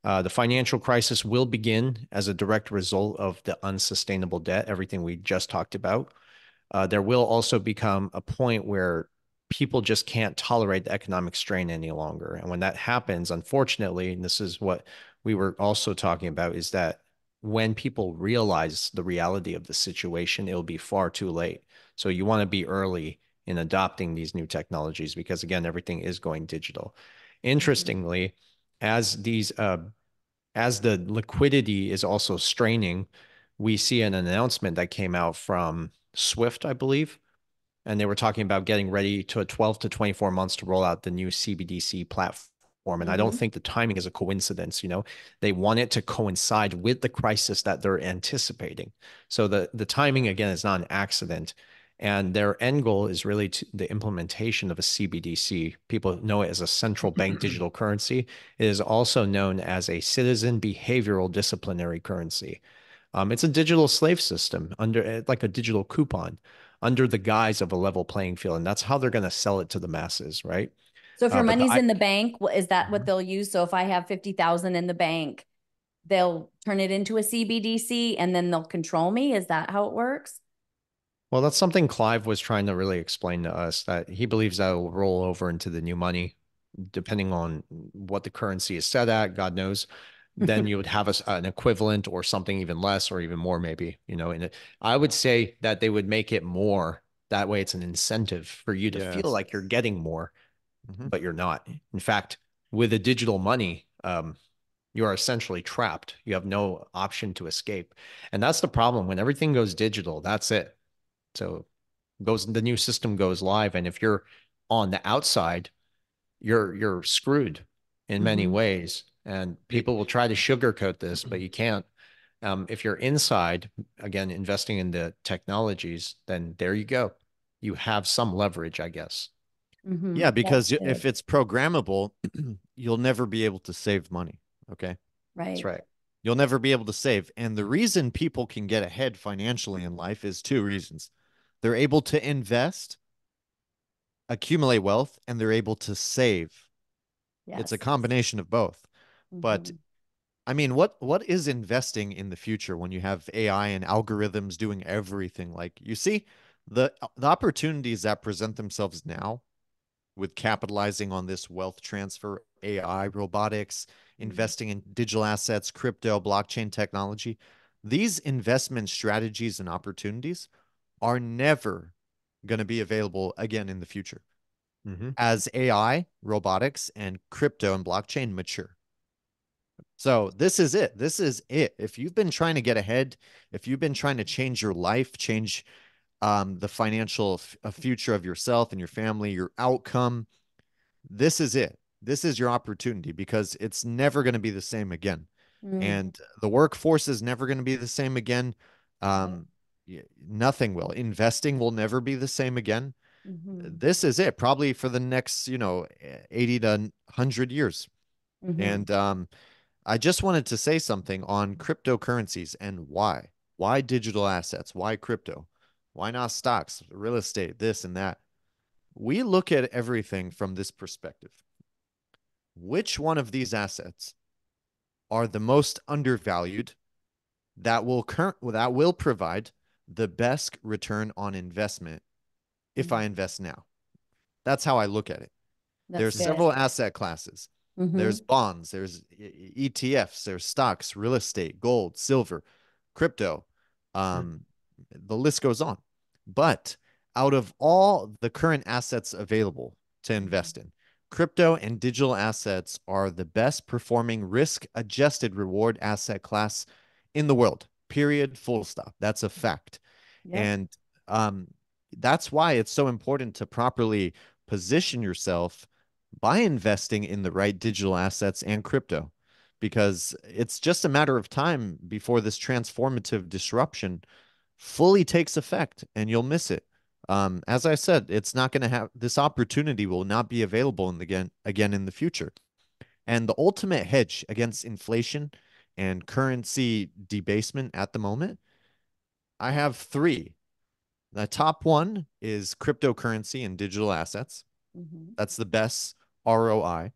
The financial crisis will begin as a direct result of the unsustainable debt, everything we just talked about. There will also become a point where people just can't tolerate the economic strain any longer. And when that happens, unfortunately, and this is what we were also talking about, is that when people realize the reality of the situation, it'll be far too late. So you want to be early in adopting these new technologies because, again, everything is going digital. Mhm. Interestingly, as these as the liquidity is also straining, we see an announcement that came out from Swift, I believe, and they were talking about getting ready to 12 to 24 months to roll out the new CBDC platform. And I don't Mhm. think the timing is a coincidence. They want it to coincide with the crisis that they're anticipating. So the timing again is not an accident. And their end goal is really the implementation of a CBDC. People know it as a central bank digital currency. It is also known as a citizen behavioral disciplinary currency. It's a digital slave system under like a digital coupon under the guise of a level playing field, and that's how they're going to sell it to the masses, right? So if your But money's in the bank, is that what Mhm. they'll use? So if I have 50,000 in the bank, they'll turn it into a CBDC and then they'll control me? Is that how it works? Well, that's something Clive was trying to really explain to us that he believes that will roll over into the new money, depending on what the currency is set at. God knows. Then you would have an equivalent or something even less or even more, maybe, in it. I would say that they would make it more. That way, it's an incentive for you to feel Yes. like you're getting more, Hmm. but you're not. In fact, with a digital money, you are essentially trapped. You have no option to escape. And that's the problem. When everything goes digital, that's it. So the new system goes live. And if you're on the outside, you're screwed in many Mhm. ways. And people will try to sugarcoat this, but you can't. If you're inside, again, investing in the technologies, then there you go. You have some leverage, I guess. Yeah, Mhm. That's because if good. it's programmable, you'll never be able to save money. Okay. That's Right. right. You'll never be able to save. And the reason people can get ahead financially in life is two reasons. They're able to invest, accumulate wealth, and they're able to save. It's a Yes. combination of both. But Mhm. I mean, what is investing in the future when you have AI and algorithms doing everything? Like you see the opportunities that present themselves now with capitalizing on this wealth transfer, AI, robotics, Mhm. investing in digital assets, crypto, blockchain technology. These investment strategies and opportunities are never going to be available again in the future Mm-hmm. as AI, robotics, and crypto and blockchain mature. So this is it. This is it. If you've been trying to get ahead, if you've been trying to change your life, change the financial future of yourself and your family, your outcome, this is it. This is your opportunity because it's never going to be the same again. Mm. And the workforce is never going to be the same again. Right. Um, Nothing will. Investing will never be the same again. Mhm. This is it, probably for the next, 80 to 100 years. Mhm. And I just wanted to say something on cryptocurrencies and why. Why digital assets? Why crypto? Why not stocks, real estate, this and that? We look at everything from this perspective. Which one of these assets are the most undervalued that will provide the best return on investment if I Mhm. invest now? That's how I look at it. That's There's good. several asset classes. There's Mhm. bonds, there's ETFs, there's stocks, real estate, gold, silver, crypto. Um, the list goes on. But out of all the current assets available to Mhm. invest in, crypto and digital assets are the best performing risk adjusted reward asset class in the world. Period. Full stop. That's a fact. Yep. And um, that's why it's so important to properly position yourself by investing in the right digital assets and crypto, because it's just a matter of time before this transformative disruption fully takes effect and you'll miss it. As I said, it's not going to have this opportunity will not be available again in the future. And the ultimate hedge against inflation and currency debasement at the moment, I have three. The top one is cryptocurrency and digital assets. Mhm. That's the best ROI.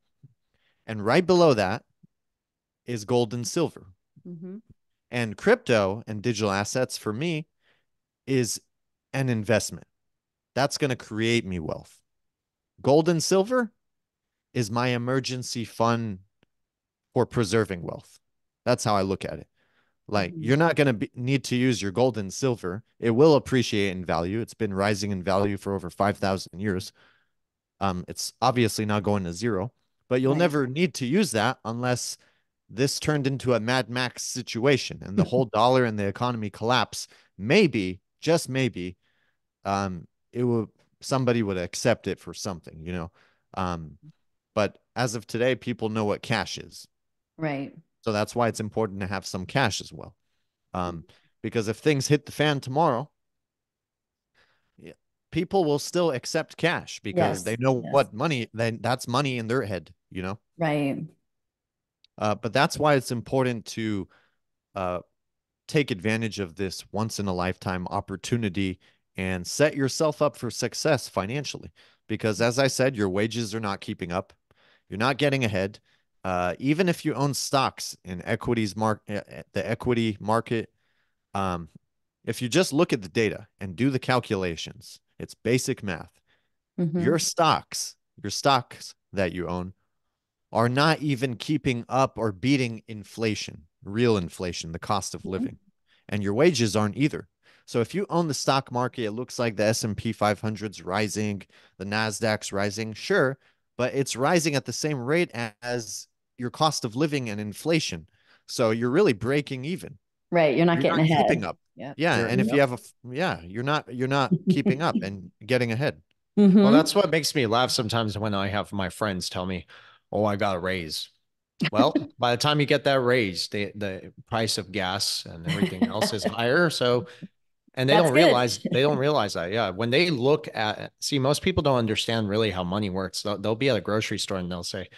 And right below that is gold and silver. Mm-hmm. And crypto and digital assets for me is an investment. That's going to create me wealth. Gold and silver is my emergency fund for preserving wealth. That's how I look at it. Like Mm-hmm. you're not going to need to use your gold and silver. It will appreciate in value. It's been rising in value for over 5,000 years. It's obviously not going to zero, but you'll Right. never need to use that unless this turned into a Mad Max situation and the whole dollar and the economy collapse. Maybe, just maybe, it would somebody would accept it for something, you know. Um, but as of today, people know what cash is. Right. So that's why it's important to have some cash as well. Um, because if things hit the fan tomorrow, yeah, people will still accept cash because Yes. they know Yes. what money that's money in their head, you know. Right. But that's why it's important to uh, take advantage of this once in a lifetime opportunity and set yourself up for success financially. Because as I said, your wages are not keeping up. You're not getting ahead. Even if you own stocks in the equity market, um, if you just look at the data and do the calculations, it's basic math. Mm-hmm. Your stocks that you own are not even keeping up or beating inflation, real inflation, the cost of living. And your wages aren't either. So if you own the stock market, it looks like the S&P 500's rising, the Nasdaq's rising, sure, but it's rising at the same rate as your cost of living and inflation. So you're really breaking even. Right. You're not You're getting not keeping ahead. up. Yeah. Yeah, You're, and if you yep. have you're not keeping up and getting ahead. Well, Mm-hmm. that's what makes me laugh sometimes when I have my friends tell me, "Oh, I got a raise." Well, by the time you get that raise, the price of gas and everything else is higher. So, and That's good. they don't realize that. Yeah. When they look at, see, most people don't understand really how money works. They'll be at a grocery store and they'll say,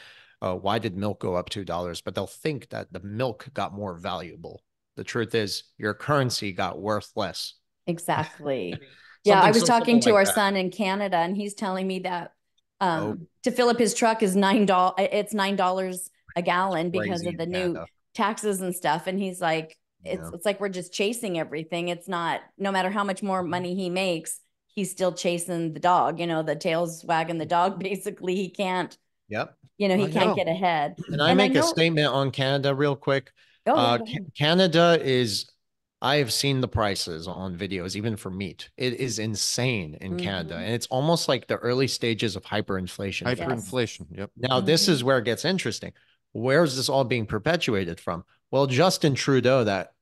"Oh, why did milk go up $2?" But they'll think that the milk got more valuable. The truth is your currency got worth less. Exactly. Yeah, I Something was so talking simple to like our that. son in Canada, and he's telling me that Oh, to fill up his truck is $9. It's $9 a gallon because crazy of in the new Canada. taxes and stuff. And he's like, Yeah. it's like we're just chasing everything. It's not, no matter how much more money he makes, he's still chasing the dog. You know, the tail's wagging the dog. Basically, he can't. Yep. He I can't know. get ahead. Can I And I make a know. statement on Canada real quick? Oh yeah, go ahead. Canada is, I have seen the prices on videos, even for meat. It is insane in Canada. Mm-hmm. And it's almost like the early stages of hyperinflation for them. Yes. Hyperinflation. Yep. Now, this Mm-hmm. is where it gets interesting. Where is this all being perpetuated from? Well, Justin Trudeau, that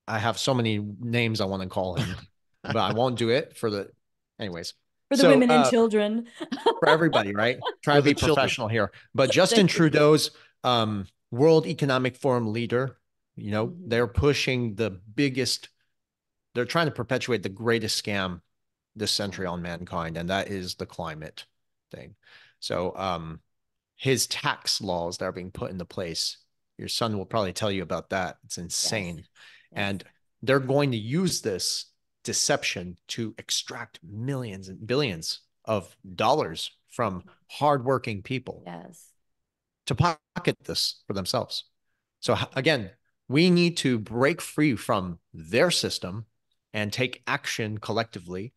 I have so many names I want to call him, but I won't do it for the, anyways. For the So, women and children. for everybody, right? Try For to the be children. professional here. But Justin Trudeau's World Economic Forum leader, Mhm. they're pushing the biggest, they're trying to perpetuate the greatest scam this century on mankind, and that is the climate thing. So his tax laws that are being put into place, your son will probably tell you about that. It's Yes. insane. Yes. And they're going to use this deception to extract millions and billions of dollars from hardworking people Yes. to pocket this for themselves. So again, we need to break free from their system and take action collectively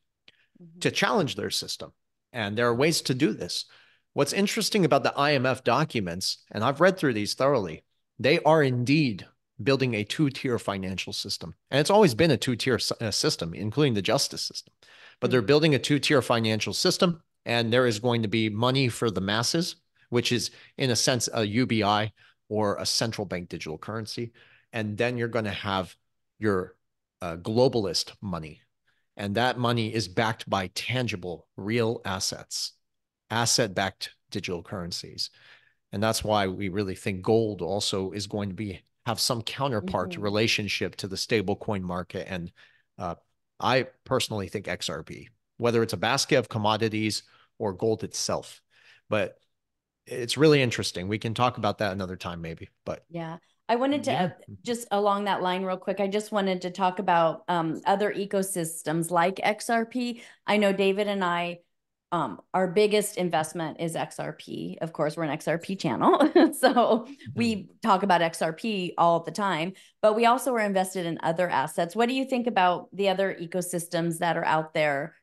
to Mhm. challenge their system. And there are ways to do this. What's interesting about the IMF documents, and I've read through these thoroughly, they are indeed building a two-tier financial system. And it's always been a two-tier system, including the justice system. But they're building a two-tier financial system, and there is going to be money for the masses, which is, in a sense, a UBI or a central bank digital currency. And then you're going to have your globalist money, and that money is backed by tangible, real assets, asset-backed digital currencies. And that's why we really think gold also is going to have some counterpart Mhm. relationship to the stable coin market. And uh, I personally think XRP, whether it's a basket of commodities or gold itself. But it's really interesting. We can talk about that another time, maybe. But Yeah. I wanted to Yeah. just along that line real quick. I just wanted to talk about other ecosystems like XRP. I know David and I Our biggest investment is XRP. Of course, we're an XRP channel. So we talk about XRP all the time, but we also are invested in other assets. What do you think about the other ecosystems that are out there?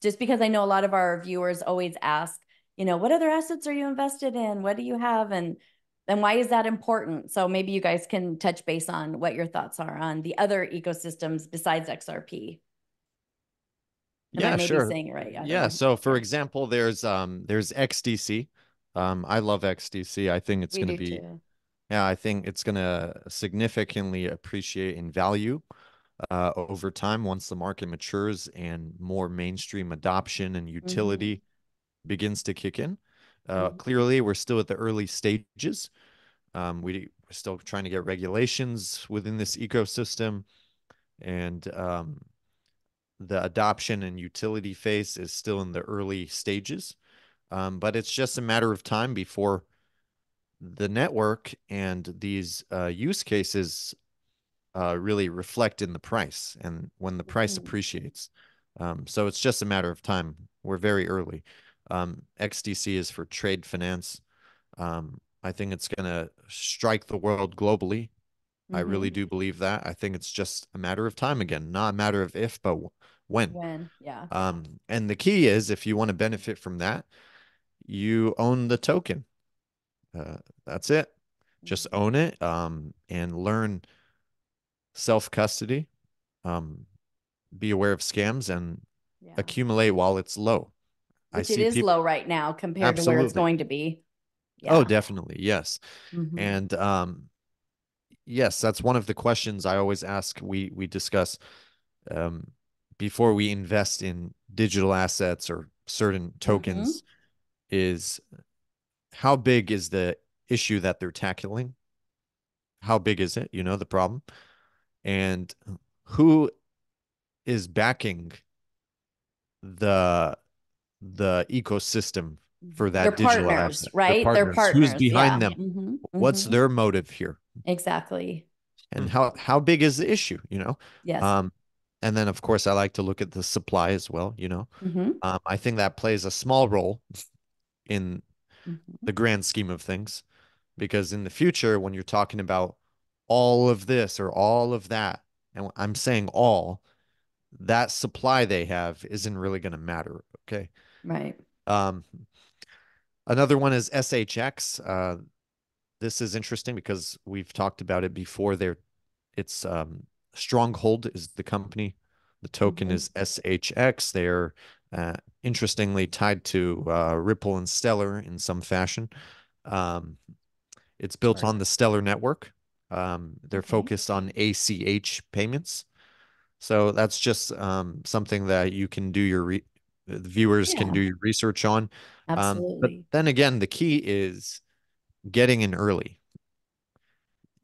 Just because I know a lot of our viewers always ask, what other assets are you invested in? What do you have? And why is that important? So maybe you guys can touch base on what your thoughts are on the other ecosystems besides XRP. Am I Yeah, maybe sure. saying it right? I don't Yeah. know. So for example, there's XDC. I love XDC. I think it's We going to do be, too. yeah, I think it's going to significantly appreciate in value over time once the market matures and more mainstream adoption and Mm-hmm. utility begins to kick in. Mm-hmm. Clearly, we're still at the early stages. We're still trying to get regulations within this ecosystem, and the adoption and utility phase is still in the early stages. But it's just a matter of time before the network and these use cases really reflect in the price and when the price Mm-hmm. appreciates. So it's just a matter of time. We're very early. XDC is for trade finance. I think it's going to strike the world globally. I Mm-hmm. really do believe that. I think it's just a matter of time again, not a matter of if, but when. When? Yeah. And the key is if you want to benefit from that, you own the token. That's it. Just Mm-hmm. own it and learn self custody. Um, be aware of scams and Yeah. accumulate while it's low. I Which it see is people low right now compared to where it's absolutely. going to be. Oh, Yeah. definitely. Yes. Mm-hmm. And yes, that's one of the questions I always ask. We discuss um, before we invest in digital assets or certain Mm-hmm. tokens is how big is the issue that they're tackling? How big is it? The problem. And who is backing the the ecosystem for They're that digital partners, asset? Their right? They're partners. Who's partners. behind Yeah. them? Mm-hmm. What's Mm-hmm. their motive here? Exactly. And how big is the issue? Yes. Um, and then of course I like to look at the supply as well. Mm-hmm. I think that plays a small role in Mm-hmm. the grand scheme of things because in the future, when you're talking about all of this or all of that, and I'm saying all, that supply they have isn't really going to matter. Okay. Right. Um, Another one is SHX. This is interesting because we've talked about it before. It's Stronghold is the company. The token Mm-hmm. is SHX. They're interestingly tied to Ripple and Stellar in some fashion. Um, it's built Sure. on the Stellar network. They're Okay. focused on ACH payments. So that's just something that you can do the viewers can Yeah. do your research on. But Absolutely. then again, the key is getting in early.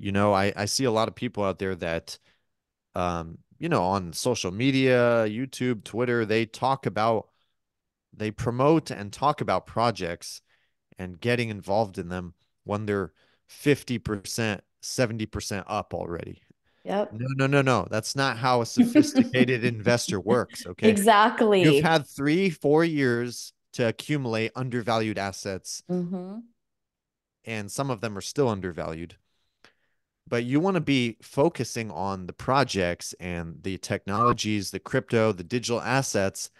I see a lot of people out there that, on social media, YouTube, Twitter, they promote and talk about projects and getting involved in them when they're 50%, 70% up already. Yep. No, no, no, no. That's not how a sophisticated investor works. Okay. You've Exactly. had 3, 4 years to accumulate undervalued assets, Mm-hmm. and some of them are still undervalued. But you want to be focusing on the projects and the technologies, the crypto, the digital assets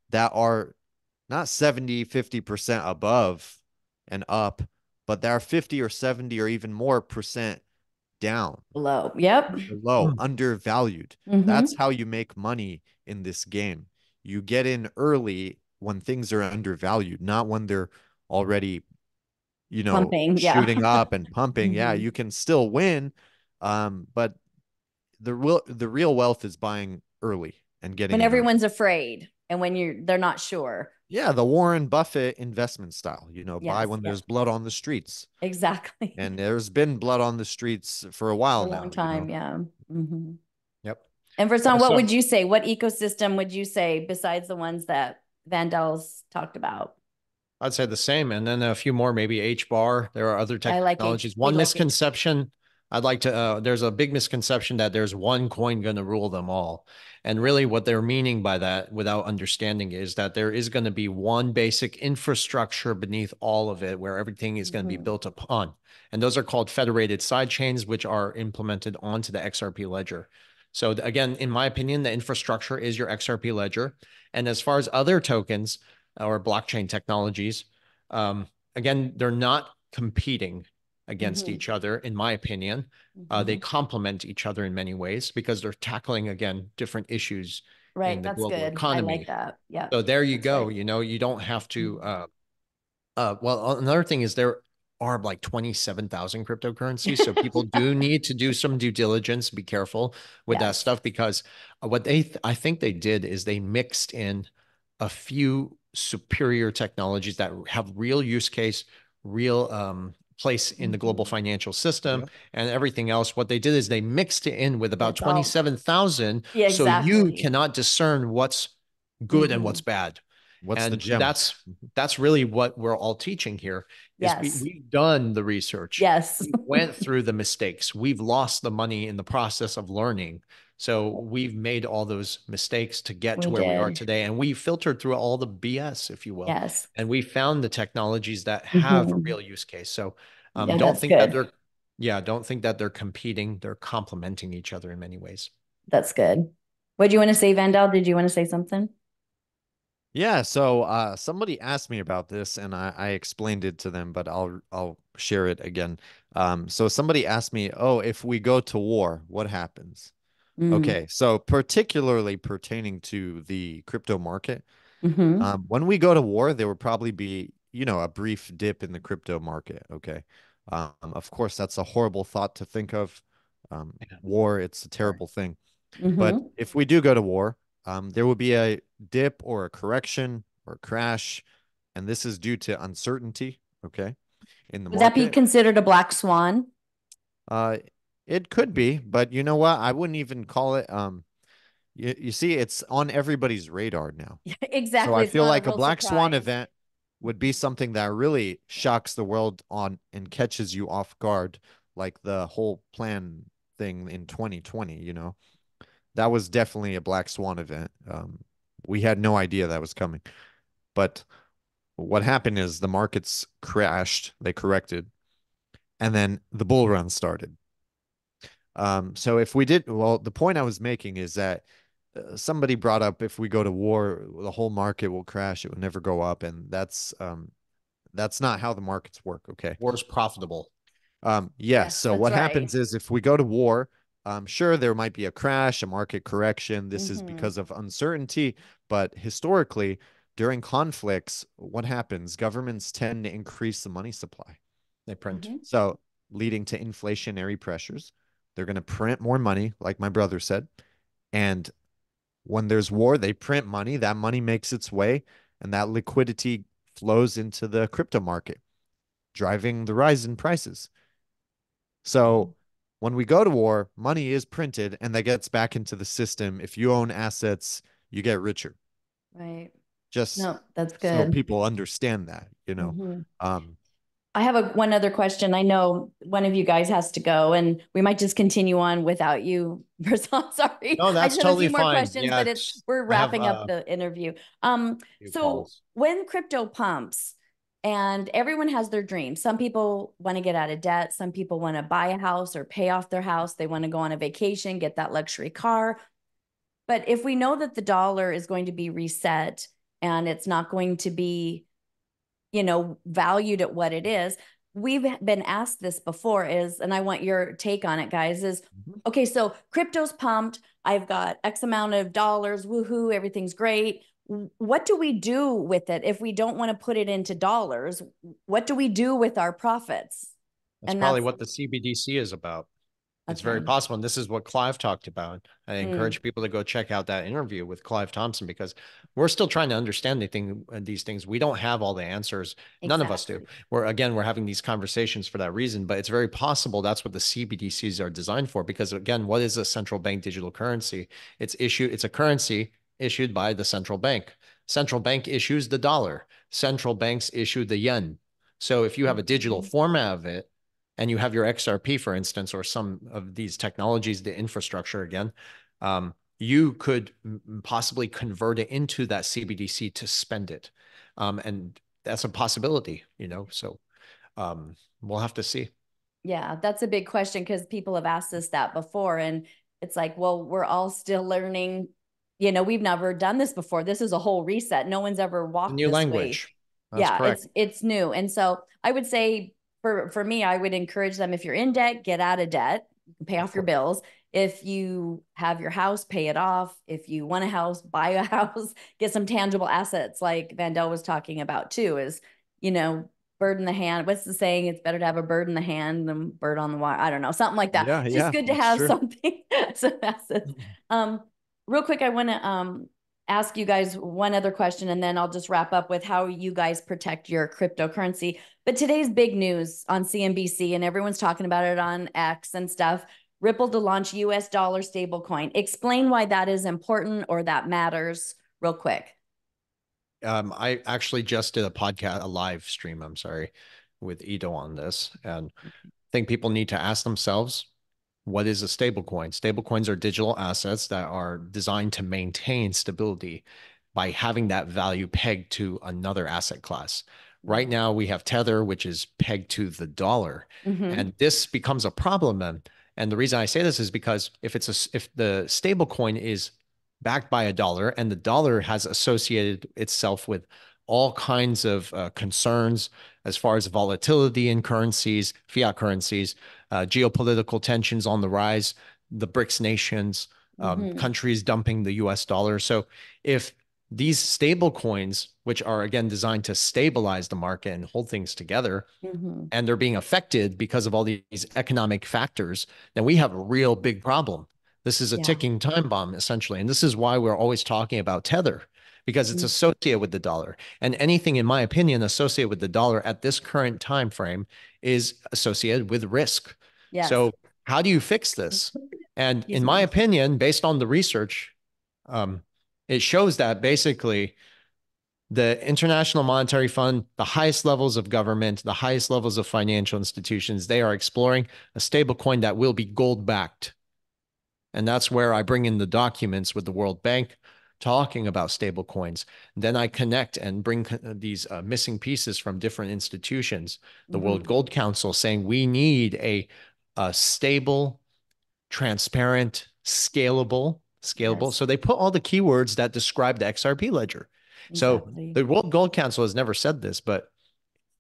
that are not 70, 50% above and up, but that are 50 or 70 or even more percent down, Low. Yep. low, undervalued. That's Mm-hmm. how you make money in this game. You get in early when things are undervalued, not when they're already, Pumping. Yeah. shooting up and pumping. Yeah, Mm-hmm. you can still win, but the real wealth is buying early and getting When in early. everyone's afraid and when they're not sure. Yeah, the Warren Buffett investment style, buy Yes. when Yes. there's blood on the streets. Exactly. And there's been blood on the streets for a For while a long now. time. Yeah. Mm-hmm. Yep. And Versan, what would Also, you say? What ecosystem would you say besides the ones that Vandel's talked about? I'd say the same. And then a few more, maybe H bar. There are other I like H. technologies. We One like H. misconception I'd like to, there's a big misconception that there's one coin going to rule them all. And really, what they're meaning by that, without understanding, is that there is going to be one basic infrastructure beneath all of it where everything is going to be built upon. And those are called federated sidechains, which are implemented onto the XRP ledger. So, again, in my opinion, the infrastructure is your XRP ledger. And as far as other tokens or blockchain technologies, again, they're not competing against each other, in my opinion. They complement each other in many ways because they're tackling, again, different issues in Right. the That's global good. I economy. like that. Yeah. So there you That's go. right. You know, you don't have to. Well, another thing is there are like 27,000 cryptocurrencies. So people do need to do some due diligence, be careful with that Yes. stuff, because what I think they did is they mixed in a few superior technologies that have real use case, real place in the global financial system, Yep. and everything else. What they did is they mixed it in with about It's all, 27,000. yeah, So you exactly. cannot discern what's good and what's bad. What's the And gem? that's really what we're all teaching here is Yes. we've done the research. Yes. We went through the mistakes. We've lost the money in the process of learning. So we've made all those mistakes to get to We where we are did. today. And we filtered through all the BS, if you will. Yes. And we found the technologies that have a Mhm. real use case. So Yeah, don't that's think that good. they're, yeah, don't think that they're competing. They're complementing each other in many ways. That's good. What do you want to say, Vandal? Did you want to say something? Yeah, so somebody asked me about this and I explained it to them, but I'll share it again. So somebody asked me, "Oh, if we go to war, what happens?" Mm. Okay, so particularly pertaining to the crypto market, Hmm. when we go to war, there will probably be, you know, a brief dip in the crypto market. Okay. Of course, that's a horrible thought to think of. War, it's a Sure. terrible thing. But Hmm. if we do go to war, there will be a dip or a correction or a crash, and this is due to uncertainty, okay, in the Would that be market. considered a black swan? Uh, it could be, but you know what? I wouldn't even call it. You see, it's on everybody's radar now. So Exactly. I It's feel not a like a real black swan surprise. event would be something that really shocks the world on and catches you off guard, like the whole plan thing in 2020, you know. That was definitely a black swan event. We had no idea that was coming. But what happened is the markets crashed, they corrected, and then the bull run started. So if we did, well, the point I was making is that somebody brought up if we go to war, the whole market will crash. It will never go up, and that's not how the markets work. Okay. War is profitable. Yes. Yes, So that's what right. happens is if we go to war, sure, there might be a crash, a market correction. This is Hmm. because of uncertainty. But historically, during conflicts, what happens? Governments tend to increase the money supply. They print. Hmm. So leading to inflationary pressures. They're going to print more money, like my brother said. And when there's war, they print money. That money makes its way, and that liquidity flows into the crypto market, driving the rise in prices. So when we go to war, money is printed and that gets back into the system. If you own assets, you get richer. Right. Just No, that's so good. people understand that, you know. Hmm. Um, I have one other question. I know one of you guys has to go, and we might just continue on without you. Sorry, No, I that's just have a totally few more fine. questions, Yeah, but we're I have wrapping up a the interview. few So calls. when crypto pumps, and everyone has their dreams. Some people want to get out of debt. Some people want to buy a house or pay off their house. They want to go on a vacation, get that luxury car. But if we know that the dollar is going to be reset and it's not going to be, valued at what it is. We've been asked this before is, and I want your take on it, guys, is Mhm. okay, so crypto's pumped. I've got X amount of dollars. Woohoo, everything's great. What do we do with it if we don't want to put it into dollars? What do we do with our profits? That's And probably that's what the CBDC is about. It's very okay. possible. And this is what Clive talked about. I Mm, encourage people to go check out that interview with Clive Thompson because we're still trying to understand these things. We don't have all the answers. None of us do. exactly. We're having these conversations for that reason, but it's very possible that's what the CBDCs are designed for. Because again, what is a central bank digital currency? It's a currency issued by the central bank. Central bank issues the dollar. Central banks issue the yen. So if you have a digital Mhm. format of it, and you have your XRP, for instance, or some of these technologies, the infrastructure again, you could possibly convert it into that CBDC to spend it. And that's a possibility, so we'll have to see. Yeah, that's a big question because people have asked us that before. And it's like, well, we're all still learning. We've never done this before. This is a whole reset. No one's ever A walked new this way. language. That's Yeah, correct. it's new. And so I would say for me, I would encourage them, if you're in debt, get out of debt, pay Of off your course. bills. If you have your house, pay it off. If you want a house, buy a house, get some tangible assets like Vandell was talking about too, is, you know, bird in the hand. What's the saying? It's better to have a bird in the hand than bird on the wire. I don't know, something like that. Yeah, It's just yeah, good to that's have true. something. So assets. Um, Real quick, I want to ask you guys one other question, and then I'll just wrap up with how you guys protect your cryptocurrency. But today's big news on CNBC, and everyone's talking about it on X and stuff. Ripple to launch US dollar stablecoin. Explain why that is important or that matters real quick. I actually just did a podcast, a live stream, I'm sorry, with Ito on this. And I think people need to ask themselves, what is a stablecoin? Stablecoins are digital assets that are designed to maintain stability by having that value pegged to another asset class. Right now, we have Tether, which is pegged to the dollar, Mm-hmm. and this becomes a problem then. And the reason I say this is because if the stablecoin is backed by a dollar and the dollar has associated itself with all kinds of concerns as far as volatility in currencies, fiat currencies, geopolitical tensions on the rise, the BRICS nations, Mm-hmm. countries dumping the US dollar. So if these stable coins, which are again designed to stabilize the market and hold things together, Mm-hmm. and they're being affected because of all these economic factors, then we have a real big problem. This is a Yeah. ticking time bomb, essentially. And this is why we're always talking about Tether, because it's associated with the dollar. And anything, in my opinion, associated with the dollar at this current time frame is associated with risk. Yes. So how do you fix this? And Excuse in my me. opinion, based on the research, um, it shows that basically the International Monetary Fund, the highest levels of government, the highest levels of financial institutions, they are exploring a stable coin that will be gold backed. And that's where I bring in the documents with the World Bank talking about stable coins. Then I connect and bring these missing pieces from different institutions. The World Mm-hmm. Gold Council saying we need a stable, transparent, scalable. Yes. So they put all the keywords that describe the XRP ledger. So Exactly. the World Gold Council has never said this, but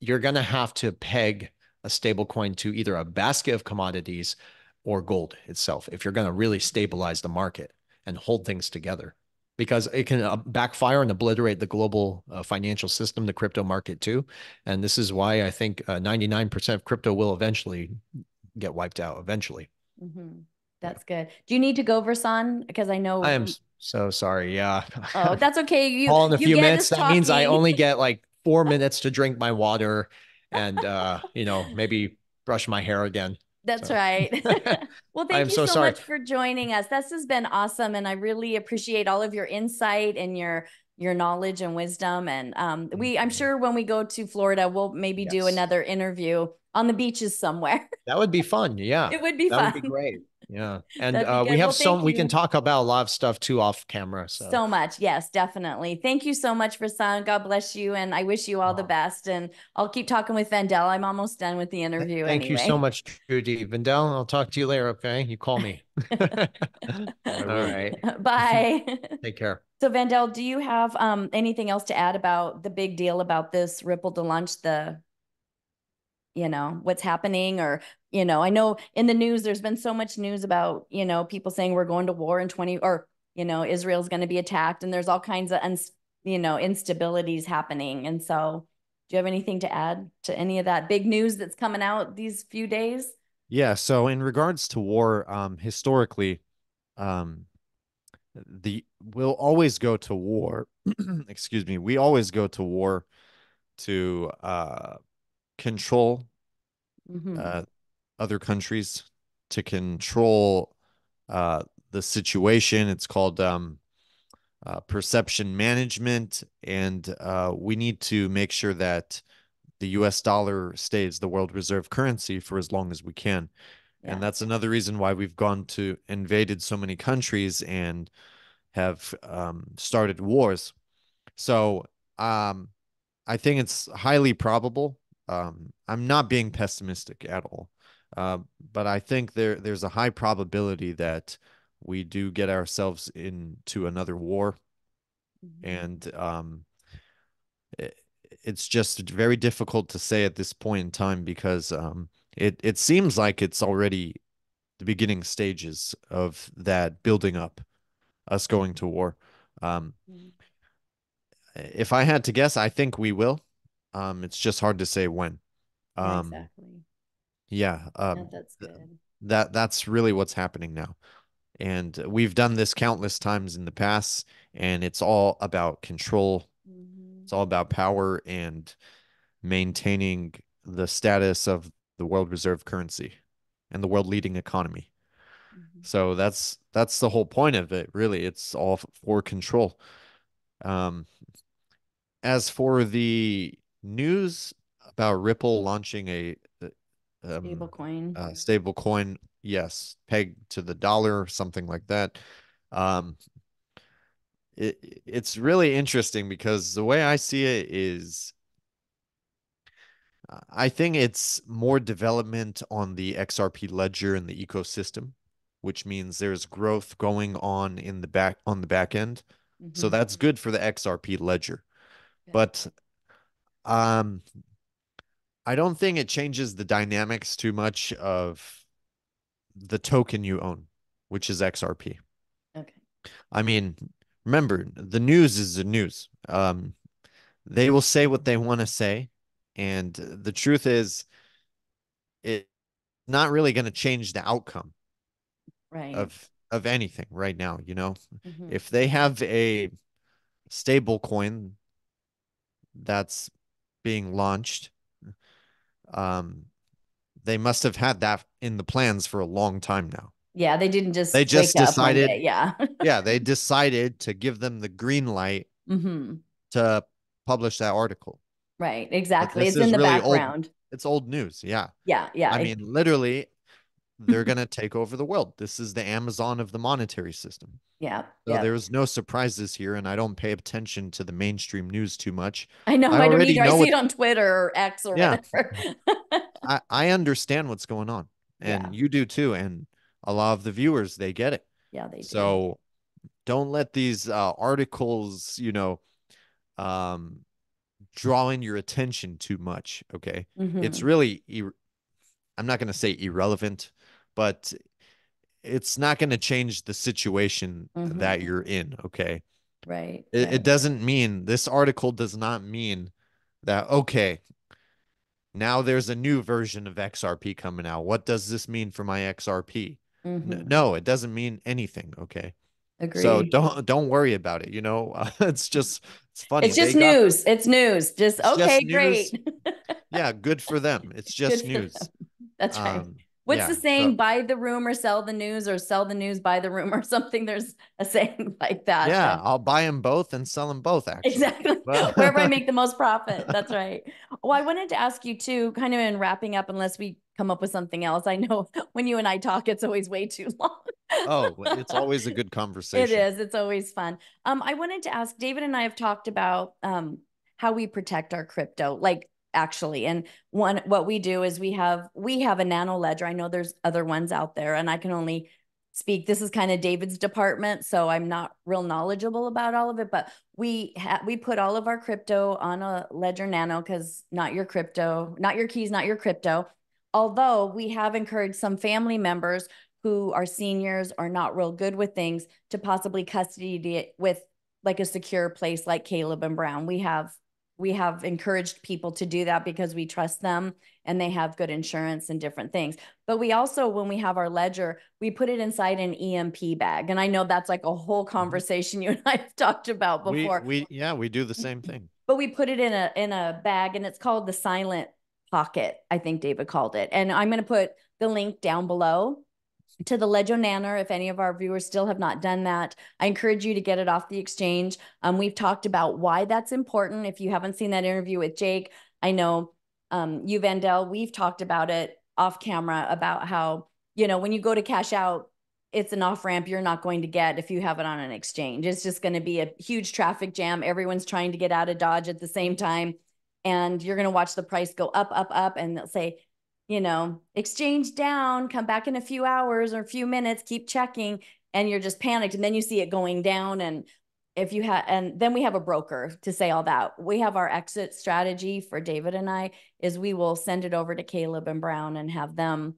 you're going to have to peg a stable coin to either a basket of commodities or gold itself if you're going to really stabilize the market and hold things together, because it can backfire and obliterate the global financial system, the crypto market too. And this is why I think 99% of crypto will eventually get wiped out eventually. Mm-hmm. Yeah. That's good. Do you need to go, Versan? Because I I know am so sorry. Yeah. oh, that's okay. You Call in a you few get minutes. us That means I talking. only get like 4 minutes to drink my water and maybe brush my hair again. That's So right. Well, thank I'm you so so sorry. much for joining us. This has been awesome, and I really appreciate all of your insight and your knowledge and wisdom. And I'm sure when we go to Florida, we'll maybe do Yes. another interview on the beaches somewhere. That would be fun. Yeah. It would be That would be fun. great. Yeah. And That'd be we good. have Well, thank we can you talk about a lot of stuff too off camera. So so much. Yes, definitely. Thank you so much, Versan. God bless you, and I wish you all the uh, best. And I'll keep talking with Vandell. I'm almost done with the interview thank you so anyway. much, Judy. Vendel, I'll talk to you later. Okay. You call me. All I will. right. Bye. Take care. So Vandell, do you have anything else to add about the big deal about this Ripple to launch the, what's happening? Or, I know in the news there's been so much news about, people saying we're going to war in 20 or, Israel's going to be attacked, and there's all kinds of instabilities happening. And so do you have anything to add to any of that big news that's coming out these few days? Yeah, so in regards to war, historically, um, the we'll always go to war. Excuse me, we always go to war to control Mm-hmm. uh, other countries, to control uh, the situation. It's called perception management, and we need to make sure that the US dollar stays the world reserve currency for as long as we can. And Yeah. that's another reason why we've gone to invaded so many countries and have started wars. So um, I think it's highly probable. I'm not being pessimistic at all, uh, but I think there's a high probability that we do get ourselves into another war, and it, it's just very difficult to say at this point in time because it seems like it's already the beginning stages of that building up, us going to war. Um, Mhm. if I had to guess, I think we will. It's just hard to say when. Yeah, Um, exactly. yeah, No, that's good. that's really what's happening now. And we've done this countless times in the past, and it's all about control. Mm-hmm. It's all about power and maintaining the status of the world reserve currency and the world leading economy. Mm-hmm. So that's the whole point of it, really. It's all for control. Um, as for the news about Ripple launching Stable coin. stable coin, yes, pegged to the dollar, something like that. Um, it's really interesting because the way I see it is I think it's more development on the XRP ledger and the ecosystem, which means there's growth going on in the back end. So Mm-hmm. that's good for the XRP ledger. Good. But um I don't think it changes the dynamics too much of the token you own, which is XRP. Okay. I mean, remember, the news is the news. They will say what they want to say, and the truth is, it's not really going to change the outcome Right. of anything right now. Mm-hmm. If they have a stable coin that's being launched, um, they must have had that in the plans for a long time now. Yeah, they didn't They just wake just up one day. decided, Yeah. yeah, they decided to give them the green light Mm-hmm. to publish that article. Right. But Exactly. this It's in is the really old. background. It's old news. Yeah. Yeah. Yeah. I mean, literally, they're going to take over the world. This is the Amazon of the monetary system. Yeah. So Yeah. there's no surprises here, and I don't pay attention to the mainstream news too much. I know. I I don't already either. I know see what, it on Twitter or X or yeah, whatever. I understand what's going on, Yeah. and you do too. And a lot of the viewers, they get it. Yeah, they do. So don't let these articles, um, draw in your attention too much. Okay. It's Mm-hmm. really, I'm not going to say irrelevant, but it's not going to change the situation that Mm-hmm. you're in. Okay. Right. It Right. doesn't mean this article does not mean that, okay, now there's a new version of XRP coming out. What does this mean for my XRP? Mm-hmm. No, it doesn't mean anything. Okay. So Agree. don't worry about it. It's funny. It's just news. It's news. Just It's just okay, news. great. Yeah, good for them. It's just Good for news. them. That's right. What's the Yeah. So saying? Buy the rumor, sell the news, or sell the news, buy the rumor, or something. There's a saying like that. yeah, I'll buy them both and sell them both actually. Exactly. But Wherever I make the most profit. That's right. Well, I wanted to ask you too, kind of in wrapping up, unless we come up with something else. I know when you and I talk, it's always way too long. oh, it's always a good It conversation. is. It's always fun. I wanted to ask, David and I have talked about how we protect our crypto, like actually. And what we do is we have a nano ledger. I know there's other ones out there, and I can only speak. This is kind of David's department, so I'm not real knowledgeable about all of it. But we put all of our crypto on a ledger nano because not your crypto, not your keys, not your crypto. Although we have encouraged some family members who are seniors or not real good with things to possibly custody it with like a secure place like Caleb and Brown. We have encouraged people to do that because we trust them and they have good insurance and different things. But we also, when we have our ledger, we put it inside an EMP bag. And I know that's like a whole Mhm. conversation you and I have talked about before. We do the same thing. But we put it in a bag, and it's called the silent pocket, I think David called it. And I'm going to put the link down below to the Legio Nanner. If any of our viewers still have not done that, I encourage you to get it off the exchange. We've talked about why that's important. If you haven't seen that interview with Jake, I know You, Vandell, we've talked about it off camera about how, when you go to cash out, it's an off ramp you're not going to get if you have it on an exchange. It's just going to be a huge traffic jam. Everyone's trying to get out of Dodge at the same time. And you're going to watch the price go up, up, up. And they'll say, exchange down, come back in a few hours or a few minutes, keep checking. And you're just panicked. And then you see it going down. And then we have a broker to say all that. We have our exit strategy for David and I is we will send it over to Caleb and Brown and have them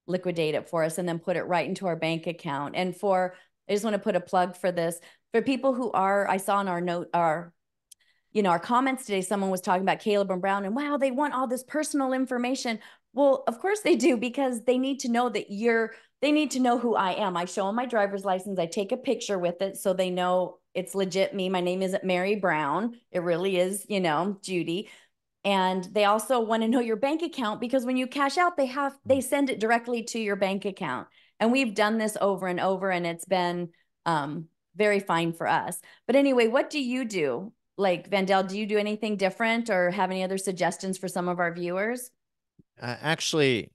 liquidate it for us and then put it right into our bank account. And I just want to put a plug for this for people who I saw in our comments today, someone was talking about Caleb and Brown and wow, they want all this personal information. Well, of course they do, because they need to know they need to know who I am. I show them my driver's license. I take a picture with it so they know it's legit me. My name isn't Mary Brown. It really is, Judy. And they also want to know your bank account, because when you cash out, they send it directly to your bank account. And we've done this over and over, and it's been very fine for us. But anyway, what do you do? Like, Vandell, do you do anything different or have any other suggestions for some of our viewers? Actually,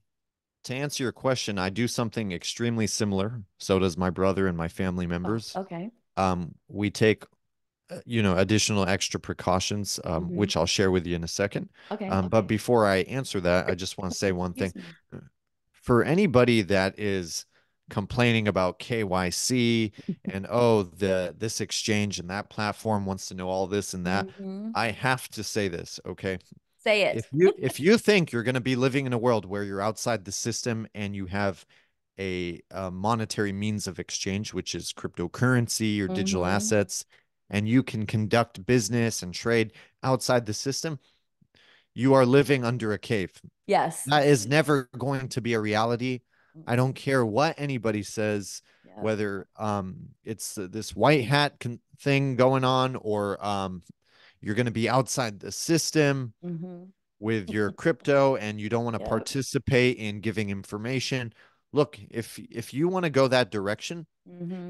to answer your question, I do something extremely similar. So does my brother and my family members. Oh, okay. We take additional extra precautions, which I'll share with you in a second. Okay. But before I answer that, I just want to say one thing. For anybody that is complaining about KYC and this exchange and that platform wants to know all this and that, I have to say this, okay? Say it. If you think you're going to be living in a world where you're outside the system and you have a monetary means of exchange, which is cryptocurrency or digital assets, and you can conduct business and trade outside the system, you are living under a cave. Yes. That is never going to be a reality. I don't care what anybody says, whether it's this white hat thing going on or you're going to be outside the system with your crypto and you don't want to participate in giving information. Look, if you want to go that direction,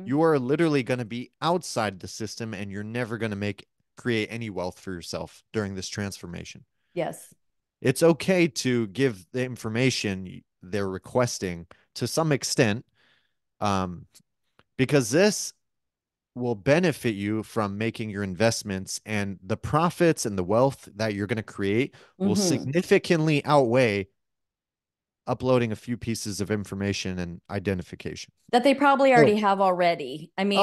you are literally going to be outside the system and you're never going to create any wealth for yourself during this transformation. Yes. It's okay to give the information they're requesting to some extent, because this will benefit you from making your investments, and the profits and the wealth that you're going to create will significantly outweigh uploading a few pieces of information and identification that they probably already have already. I mean,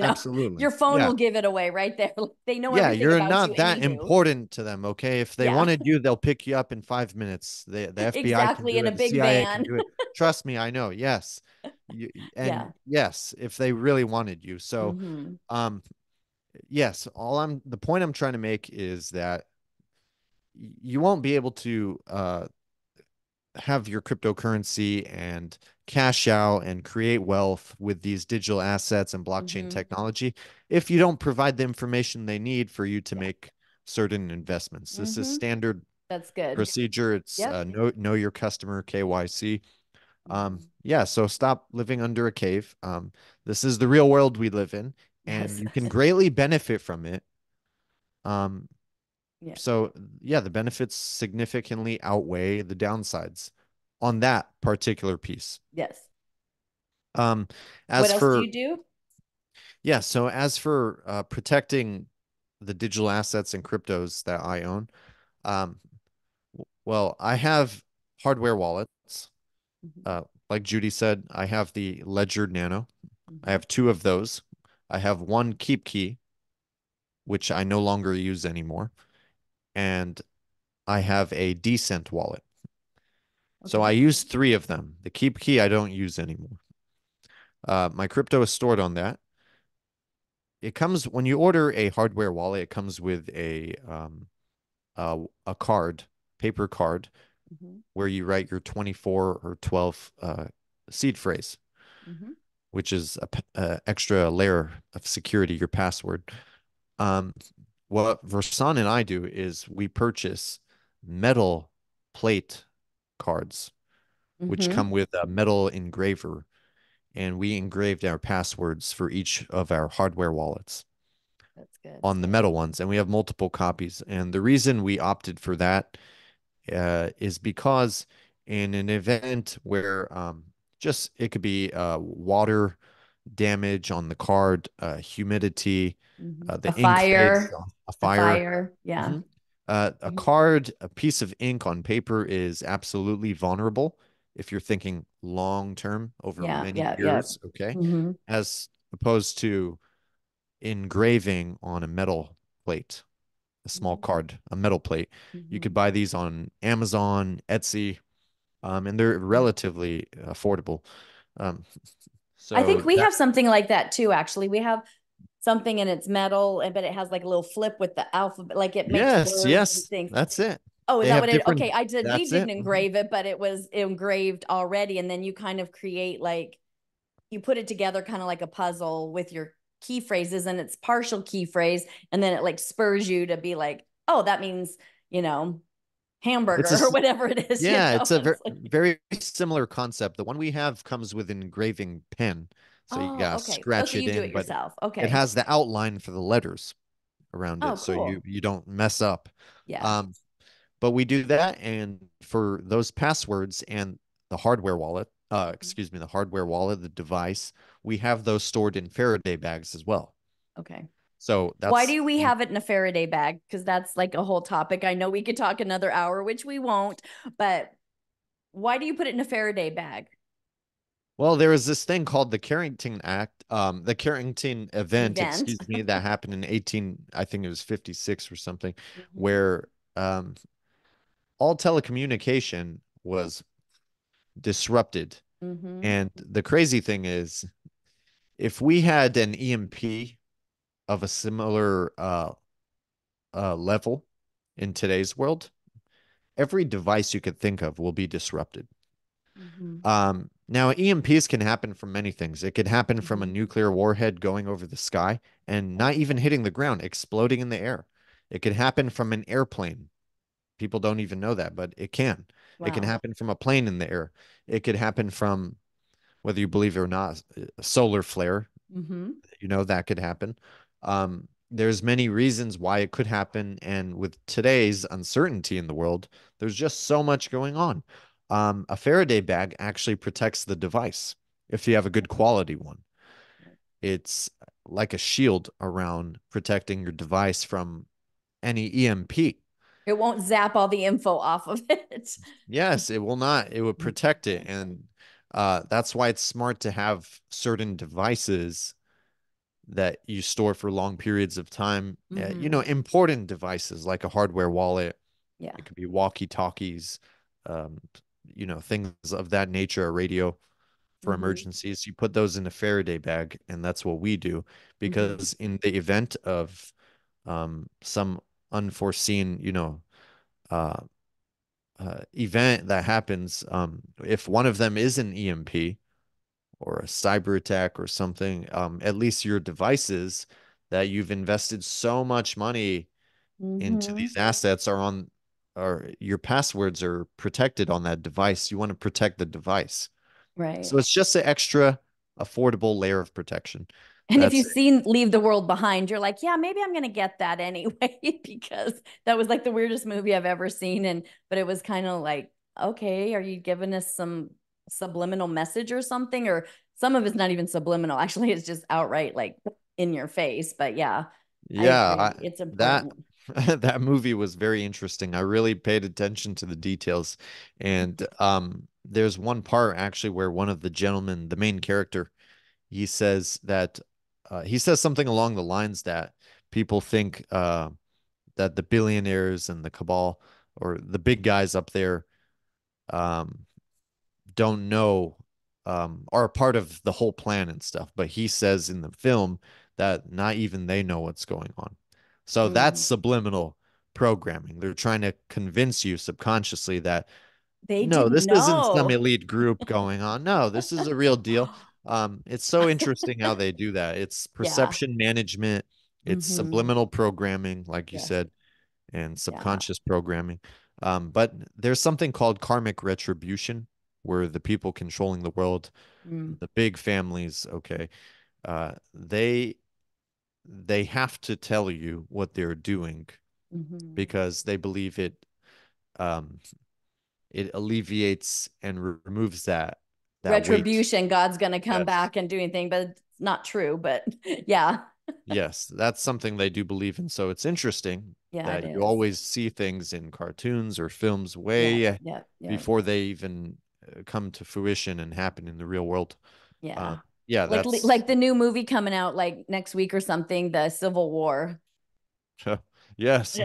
absolutely. Your phone will give it away right there. They know everything you're about not you that anywho. important to them, okay? If they wanted you, they'll pick you up in 5 minutes. The FBI exactly, can do in it, a the big CIA van. can do it. Trust me, I know. Yes. Yes, if they really wanted you. So, yes, the point I'm trying to make is that you won't be able to have your cryptocurrency and cash out and create wealth with these digital assets and blockchain technology if you don't provide the information they need for you to make certain investments. This is standard That's good procedure. It's know your customer, KYC. So stop living under a cave. This is the real world we live in, and you can greatly benefit from it. So the benefits significantly outweigh the downsides on that particular piece. Yes. What else do you do? Yeah, so as for protecting the digital assets and cryptos that I own, well, I have hardware wallets. Like Judy said, I have the Ledger Nano. I have 2 of those. I have one Keep Key, which I no longer use anymore. And I have a Decent wallet. So I use 3 of them. The Keep Key I don't use anymore. My crypto is stored on that. It comes when you order a hardware wallet, it comes with a card, paper card, where you write your 24 or 12 seed phrase, which is a extra layer of security, your password. What Versan and I do is we purchase metal plate cards, which come with a metal engraver, and we engraved our passwords for each of our hardware wallets. That's good. On the metal ones, and we have multiple copies. And the reason we opted for that is because in an event where just it could be water damage on the card, humidity, A the ink fades, fire, a a fire. fire. Yeah. Mhm. A card, a piece of ink on paper is absolutely vulnerable if you're thinking long term over Yeah. many Yeah. Yeah. years, okay? Mm-hmm. As opposed to engraving on a metal plate, a small card, a metal plate. You Mm-hmm. could buy these on Amazon, Etsy, and they're relatively affordable. Um, I so think we that, have something like that too, actually. We have something and it's metal, but it has like a little flip with the alphabet, like it makes yes, words and yes, things. that's it. Oh, is They that have what it? different, Okay, I did. We that's didn't it. Mhm. engrave it, but it was engraved already, and then you kind of create like you put it together, kind of like a puzzle with your key phrases, and it's partial key phrase, and then it like spurs you to be like, oh, that means you know It's hamburger a or whatever it is. You Yeah, know, it's a it's like, very similar concept. The one we have comes with an engraving pen, so you oh, gotta okay. Oh, scratch so it you do in, it but yourself. it Okay. has the outline for the letters around Oh, it, so cool. you don't mess up. Yeah. Um, but we do that, and for those passwords and the hardware wallet, excuse me, the hardware wallet, the device, we have those stored in Faraday bags as well. Okay. So Why that's do we have it in a Faraday bag? Because that's like a whole topic. I know we could talk another hour, which we won't, but why do you put it in a Faraday bag Well, there was this thing called the Carrington Act, the Carrington event, event? excuse me, that happened in I think it was 56 or something, Mm-hmm. where all telecommunication was disrupted. Mm-hmm. And the crazy thing is, if we had an EMP of a similar level in today's world, every device you could think of will be disrupted. Mm-hmm. Now EMPs can happen from many things. It could happen from a Mm-hmm. nuclear warhead going over the sky and not even hitting the ground, exploding in the air. It could happen from an airplane. People don't even know that, but it can. It can Wow. happen from a plane in the air. It could happen from, whether you believe it or not, a solar flare. Mm-hmm. That could happen. There's many reasons why it could happen, and with today's uncertainty in the world, there's just so much going on. A Faraday bag actually protects the device if you have a good quality one. It's like a shield around protecting your device from any EMP. It won't zap all the info off of it. Yes, it will not. It will protect it, and that's why it's smart to have certain devices that you store for long periods of time. Mm-hmm. Important devices like a hardware wallet. Yeah. It could be walkie-talkies, um, things of that nature, a radio for Mm-hmm. emergencies. You put those in a Faraday bag, and that's what we do Mm-hmm. because in the event of some unforeseen, uh, event that happens, if one of them is an EMP, or a cyber attack or something, at least your devices that you've invested so much money into Mm-hmm. these assets or your passwords are protected on that device. You want to protect the device. Right. So it's just an extra affordable layer of protection. And if That's you've it. seen Leave the World Behind, you're like, yeah, maybe I'm gonna get that anyway, because that was like the weirdest movie I've ever seen. But it was kind of like, okay, are you giving us some subliminal message or something? Or some of it's not even subliminal. Actually, it's just outright like in your face. But yeah, I Yeah, agree. It's that important. that movie was very interesting. I really paid attention to the details. And there's one part actually where one of the gentlemen, the main character, he says something along the lines that people think that the billionaires and the cabal or the big guys up there um, don't know, are a part of the whole plan and stuff. But he says in the film that not even they know what's going on. So that's Mm. subliminal programming. They're trying to convince you subconsciously that They no, didn't this isn't some know. elite group going on. No, this is a real deal. It's so interesting how they do that. It's Yeah. perception management, it's Mm-hmm. subliminal programming, like you Yes. said, and Yeah. subconscious programming. But there's something called karmic retribution, where the people controlling the world, Mm. the big families, okay, uh, they they have to tell you what they're doing Mm-hmm. because they believe it um, it alleviates and removes that weight. Retribution, God's going to come Yes. back and do anything, but it's not true. But yeah, Yes, that's something they do believe in. So it's interesting yeah, it that you is. always see things in cartoons or films Yeah, way yeah, yeah, before they even come to fruition and happen in the real world. Uh, yeah. yeah, Like the new movie coming out like next week or something, the Civil War. yes,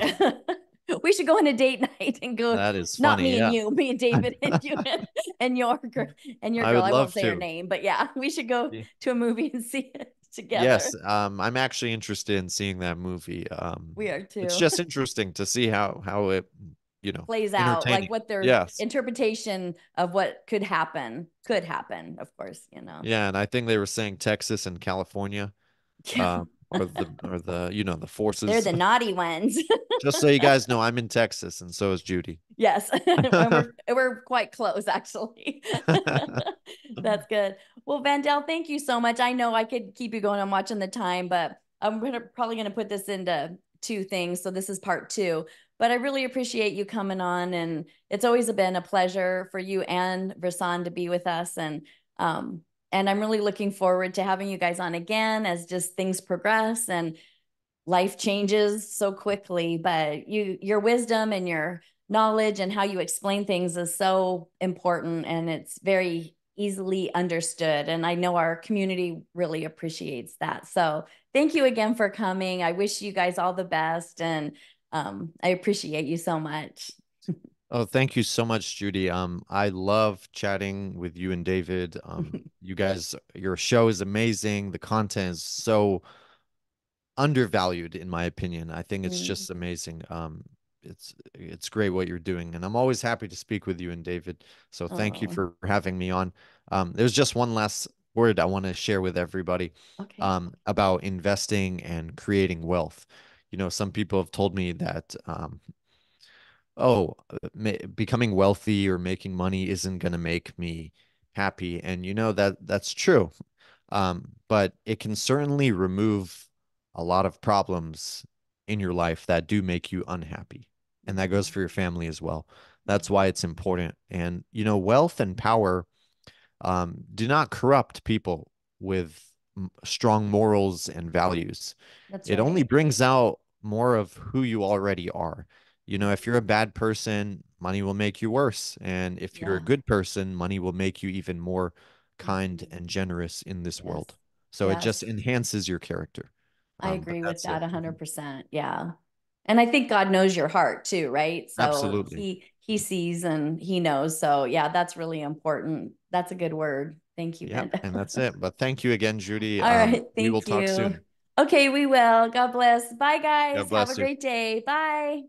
We should go on a date night and go. that is Not funny. me and Yeah, you, me and David and you and your I girl. would I won't love say her to. name, but yeah, we should go Yeah. to a movie and see it together. Yes, I'm actually interested in seeing that movie. We are It's too. just interesting to see how it, Plays out, like entertaining. what their Yes. interpretation of what could happen, of course, Yeah, and I think they were saying Texas and California, Yeah, or the the they're forces. the naughty ones. Just so you guys know, I'm in Texas, and so is Judy. Yes, and we're quite close actually. That's good. Well, Vandell, thank you so much. I know I could keep you going. I'm watching the time, but probably gonna put this into two things. So this is part two. But I really appreciate you coming on, and it's always been a pleasure for you and Rasan to be with us. And I'm really looking forward to having you guys on again as just things progress and life changes so quickly. But your wisdom and your knowledge and how you explain things is so important, and it's very easily understood, and I know our community really appreciates that. So thank you again for coming. I wish you guys all the best, and I appreciate you so much. Oh, thank you so much, Judy. I love chatting with you and David. You guys, your show is amazing. The content is so undervalued, in my opinion. I think it's Mm. just amazing. It's great what you're doing, and I'm always happy to speak with you and David. So thank you Oh, for having me on. There's just one last word I want to share with everybody, okay. about investing and creating wealth. Some people have told me that, oh, becoming wealthy or making money isn't going to make me happy, and that's true. But it can certainly remove a lot of problems in your life that do make you unhappy. And that goes for your family as well. That's why it's important. And, wealth and power, do not corrupt people with strong morals and values. That's It only right. brings out more of who you already are. If you're a bad person, money will make you worse. And if you're a Yeah. good person, money will make you even more kind and generous in this Yes. world. So it just Yes. enhances your character. I But agree with that's that it. 100%. Yeah. And I think God knows your heart too, right? So Absolutely. he sees and he knows. So yeah, that's really important. That's a good word. Thank you, Yep. Vanda. And that's it. But thank you again, Judy. All right. We will Thank talk you. soon. Okay, we will. God bless. Bye, guys. God Have a bless you. great day. Bye.